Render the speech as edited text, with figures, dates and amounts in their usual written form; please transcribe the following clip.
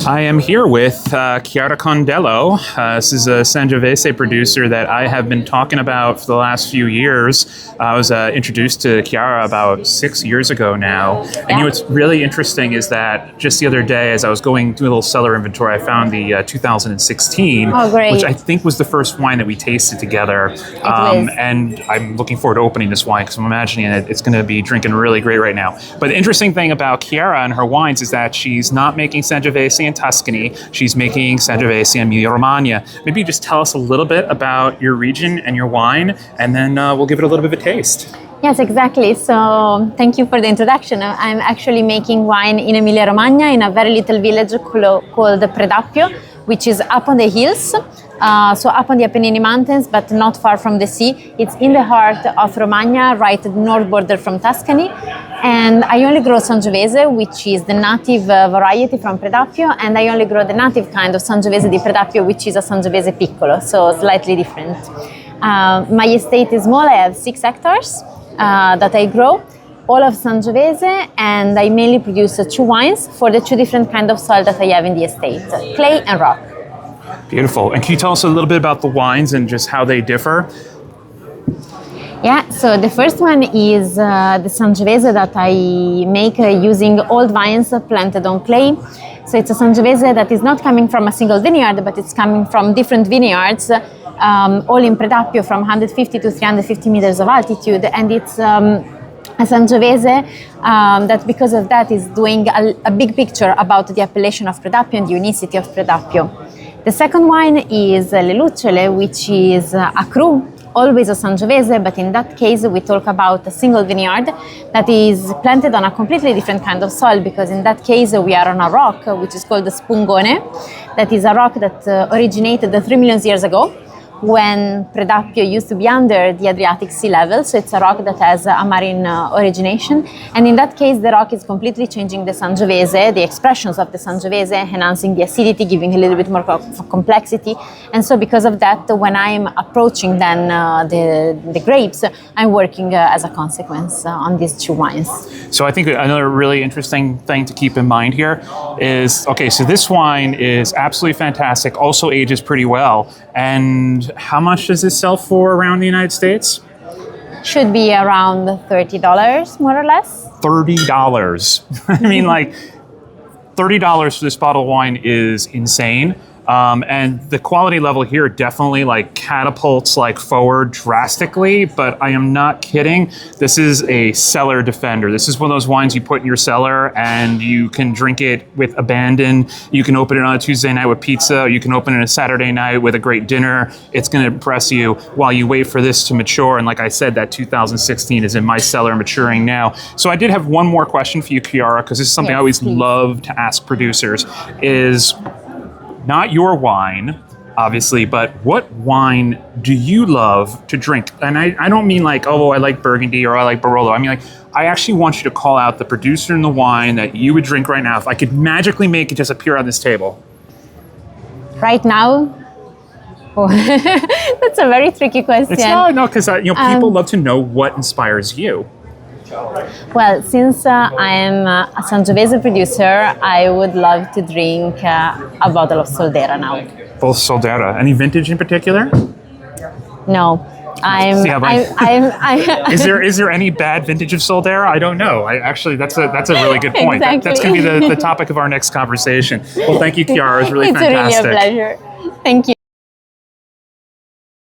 I am here with Chiara Condello. This is a Sangiovese producer that I have been talking about for the last few years. I was introduced to Chiara about 6 years ago now. And you know what's really interesting is that just the other day, as I was going through a little cellar inventory, I found the 2016, which I think was the first wine that we tasted together. And I'm looking forward to opening this wine because I'm imagining it's going to be drinking really great right now. But the interesting thing about Chiara and her wines is that she's not making Sangiovese in Tuscany. She's making Sangiovese in Emilia-Romagna. Maybe just tell us a little bit about your region and your wine, and then we'll give it a little bit of a taste. Yes, exactly. So thank you for the introduction. I'm actually making wine in Emilia-Romagna in a very little village called Predappio, which is up on the hills, so up on the Apennine Mountains, but not far from the sea. It's in the heart of Romagna, right at the north border from Tuscany. And I only grow Sangiovese, which is the native variety from Predappio, and I only grow the native kind of Sangiovese di Predappio, which is a Sangiovese piccolo, so slightly different. My estate is small. I have 6 hectares that I grow, all of Sangiovese, and I mainly produce 2 wines for the 2 different kinds of soil that I have in the estate, clay and rock. Beautiful. And can you tell us a little bit about the wines and just how they differ? Yeah, so the first one is the Sangiovese that I make using old vines planted on clay. So it's a Sangiovese that is not coming from a single vineyard, but it's coming from different vineyards, all in Predappio from 150 to 350 meters of altitude. And it's a Sangiovese that because of that is doing a big picture about the appellation of Predappio and the unicity of Predappio. The second wine is Le Lucciole, which is a cru, always a Sangiovese, but in that case we talk about a single vineyard that is planted on a completely different kind of soil, because in that case we are on a rock which is called the Spungone. That is a rock that originated 3 million years ago, when Predappio used to be under the Adriatic sea level, so it's a rock that has a marine origination. And in that case, the rock is completely changing the Sangiovese, the expressions of the Sangiovese, enhancing the acidity, giving a little bit more complexity. And so because of that, when I'm approaching then the grapes, I'm working as a consequence on these 2 wines. So I think another really interesting thing to keep in mind here is, okay, so this wine is absolutely fantastic, also ages pretty well. And how much does this sell for around the United States? Should be around $30, more or less. $30. I mean, like, $30 for this bottle of wine is insane. And the quality level here definitely like catapults like forward drastically, but I am not kidding. This is a cellar defender. This is one of those wines you put in your cellar and you can drink it with abandon. You can open it on a Tuesday night with pizza. You can open it on a Saturday night with a great dinner. It's going to impress you while you wait for this to mature. And like I said, that 2016 is in my cellar maturing now. So I did have one more question for you, Chiara, because this is something I always love to ask producers is, not your wine, obviously, but what wine do you love to drink? And I don't mean like, oh, I like Burgundy or I like Barolo. I mean, like, I actually want you to call out the producer and the wine that you would drink right now. If I could magically make it just appear on this table. Right now? Oh, that's a very tricky question. It's no, because people love to know what inspires you. Well, since I am a Sangiovese producer, I would love to drink a bottle of Soldera now. Both Soldera. Any vintage in particular? No. Is there any bad vintage of Soldera? I don't know. Actually, that's a really good point. Exactly. That's going to be the topic of our next conversation. Well, thank you, Chiara. It was really fantastic. It's really a pleasure. Thank you.